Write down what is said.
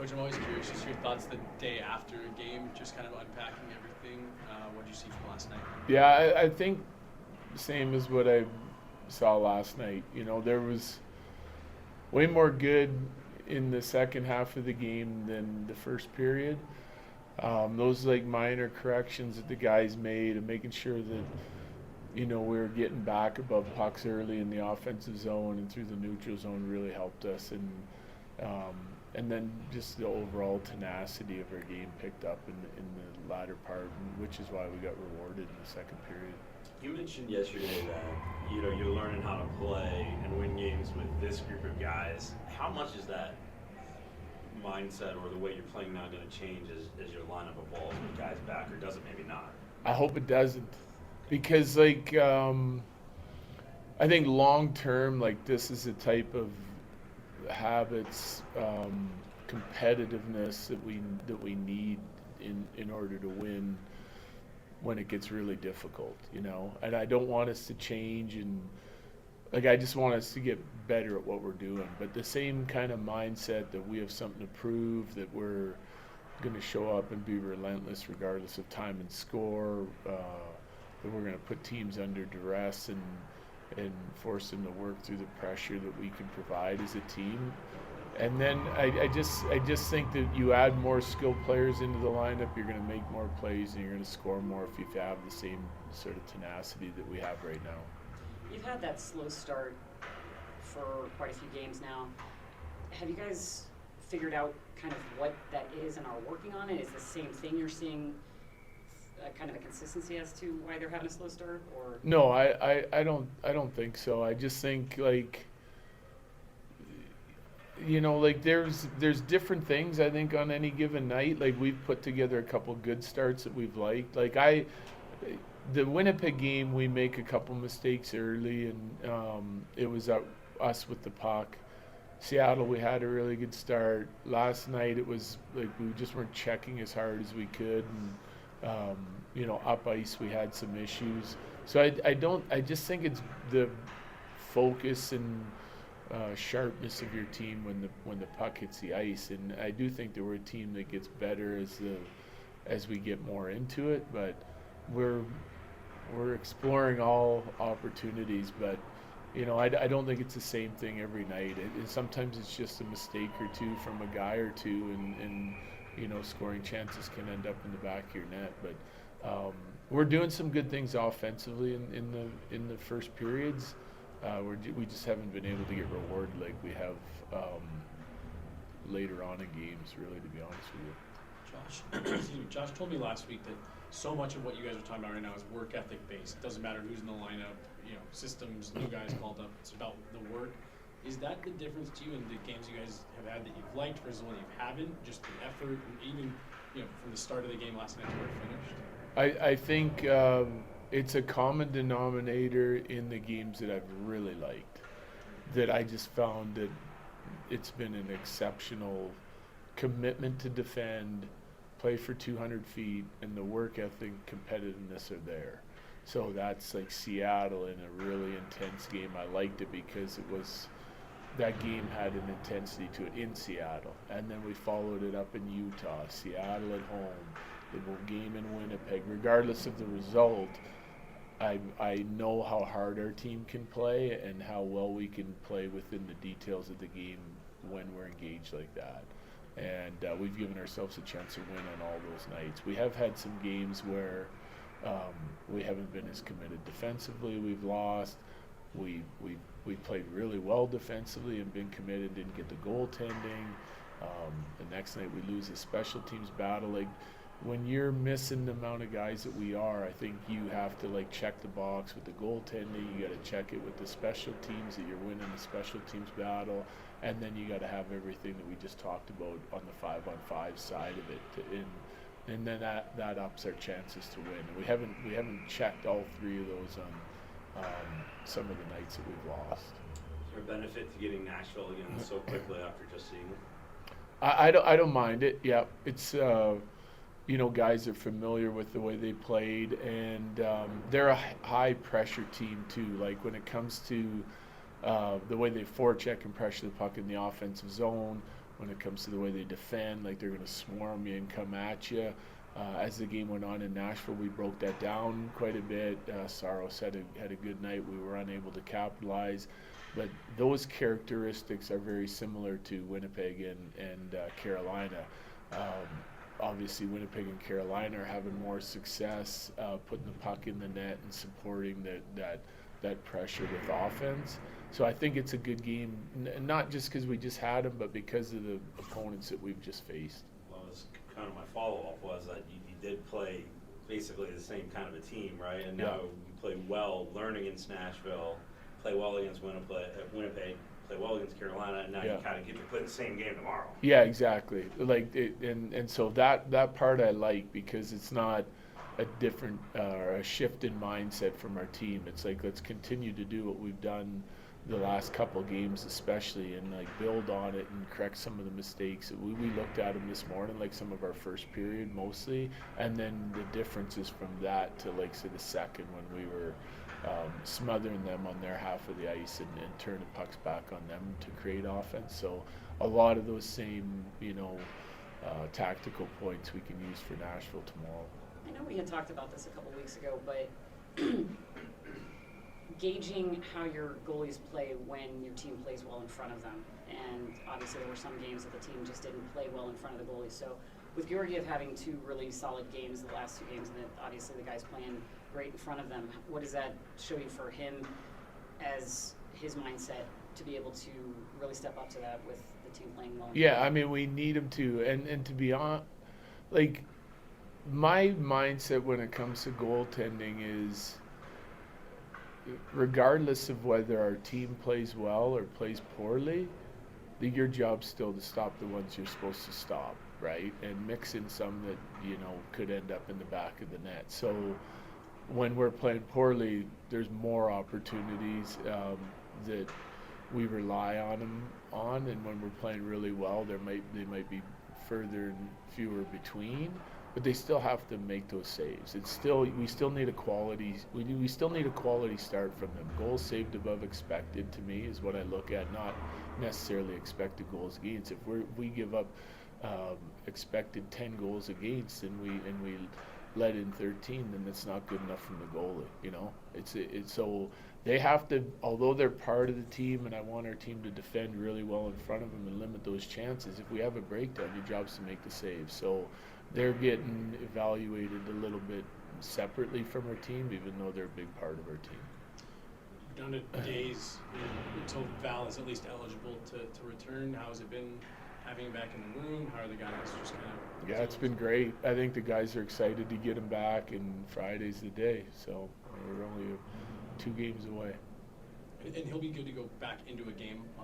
Coach, I'm always curious, just your thoughts the day after a game, just kind of unpacking everything. What did you see from last night? Yeah, I think same as what I saw last night. There was way more good in the second half of the game than the first period. Those like minor corrections that the guys made and making sure that we were getting back above pucks early in the offensive zone and through the neutral zone really helped us. Um, and then just the overall tenacity of our game picked up in the latter part, which is why we got rewarded in the second period. You mentioned yesterday that you're learning how to play and win games with this group of guys. How much is that mindset or the way you're playing now going to change as your lineup evolves with guys back, or does it maybe not? I hope it doesn't, because I think long term, like this is a type of habits, competitiveness that we need in order to win when it gets really difficult, And I don't want us to change, and like I just want us to get better at what we're doing. But the same kind of mindset that we have something to prove, that we're going to show up and be relentless regardless of time and score, that we're going to put teams under duress and force them to work through the pressure that we can provide as a team. And then I just think that you add more skilled players into the lineup, you're going to make more plays and you're going to score more if you have the same sort of tenacity that we have right now. You've had that slow start for quite a few games now. Have you guys figured out kind of what that is and are working on it? Is the same thing you're seeing kind of a consistency as to why they're having a slow start? Or No, I don't think so. I just think there's different things I think on any given night. Like we've put together a couple good starts that we've liked. The Winnipeg game, we make a couple mistakes early, and it was us with the puck. Seattle, we had a really good start. Last night, it was like we just weren't checking as hard as we could, and up ice we had some issues. So I just think it's the focus and sharpness of your team when the puck hits the ice, and I do think that we're a team that gets better as we get more into it, but we're exploring all opportunities, but I don't think it's the same thing every night. Sometimes it's just a mistake or two from a guy or two, and scoring chances can end up in the back of your net. But we're doing some good things offensively in the first periods. We just haven't been able to get rewarded like we have later on in games, really, to be honest with you. Josh told me last week that so much of what you guys are talking about right now is work ethic based. It doesn't matter who's in the lineup, systems, new guys called up. It's about the work. Is that the difference to you in the games you guys have had that you've liked versus the one you haven't? Just the effort, and even from the start of the game last night to where it finished. I think it's a common denominator in the games that I've really liked. That I just found that it's been an exceptional commitment to defend, play for 200 feet, and the work ethic, competitiveness are there. So that's like Seattle in a really intense game. I liked it because that game had an intensity to it in Seattle. And then we followed it up in Utah, Seattle at home, the game in Winnipeg. Regardless of the result, I know how hard our team can play and how well we can play within the details of the game when we're engaged like that. And we've given ourselves a chance to win on all those nights. We have had some games where we haven't been as committed defensively. We've lost. We played really well defensively and been committed, didn't get the goaltending. The next night we lose a special teams battle. Like when you're missing the amount of guys that we are, I think you have to check the box with the goaltending. You got to check it with the special teams, that you're winning the special teams battle, and then you got to have everything that we just talked about on the 5-on-5 side of it. And then that ups our chances to win. And we haven't checked all three of those on some of the nights that we've lost. Is there a benefit to getting Nashville again so quickly after just seeing them? I don't mind it. Yeah, it's guys are familiar with the way they played, and they're a high pressure team too. Like when it comes to the way they forecheck and pressure the puck in the offensive zone, when it comes to the way they defend. Like, they're going to swarm you and come at you. As the game went on in Nashville, we broke that down quite a bit. Saros had a good night. We were unable to capitalize. But those characteristics are very similar to Winnipeg and Carolina. Obviously, Winnipeg and Carolina are having more success putting the puck in the net and supporting that pressure with offense. So I think it's a good game, not just because we just had them, but because of the opponents that we've just faced. Well, that's kind of my follow-up was that you did play basically the same kind of a team, right? And now you play well, learning against Nashville, play well against Winnipeg, play well against Carolina, and now you kind of get to play the same game tomorrow. Yeah, exactly. Like, and so that part I like, because it's not a different or a shift in mindset from our team. It's like, let's continue to do what we've done the last couple games especially, and like build on it and correct some of the mistakes. We looked at them this morning, like some of our first period mostly, and then the differences from that to like say the second, when we were smothering them on their half of the ice and turning pucks back on them to create offense. So a lot of those same, tactical points we can use for Nashville tomorrow. I know we had talked about this a couple weeks ago, but gauging how your goalies play when your team plays well in front of them. And obviously there were some games that the team just didn't play well in front of the goalies. So with Georgiev having 2 really solid games the last 2 games, and then obviously the guys playing great in front of them, what does that show you for him as his mindset to be able to really step up to that with the team playing well? Yeah, I mean, we need him to. And to be honest, like, my mindset when it comes to goaltending is, regardless of whether our team plays well or plays poorly, your job's still to stop the ones you're supposed to stop, right? And mix in some that, could end up in the back of the net. So when we're playing poorly, there's more opportunities that we rely on them on, and when we're playing really well, they might be further and fewer between. But they still have to make those saves. We still need a quality. We still need a quality start from them. Goals saved above expected, to me, is what I look at. Not necessarily expected goals against. If we give up expected 10 goals against and we let in 13, then it's not good enough from the goalie. It's so they have to. Although they're part of the team, and I want our team to defend really well in front of them and limit those chances. If we have a breakdown, your job's to make the save. So they're getting evaluated a little bit separately from our team, even though they're a big part of our team. We're down to days until Val is at least eligible to return. How has it been having him back in the room? How are the guys just kind of... Yeah, it's been great. I think the guys are excited to get him back, and Friday's the day. So we're only 2 games away. And he'll be good to go back into a game on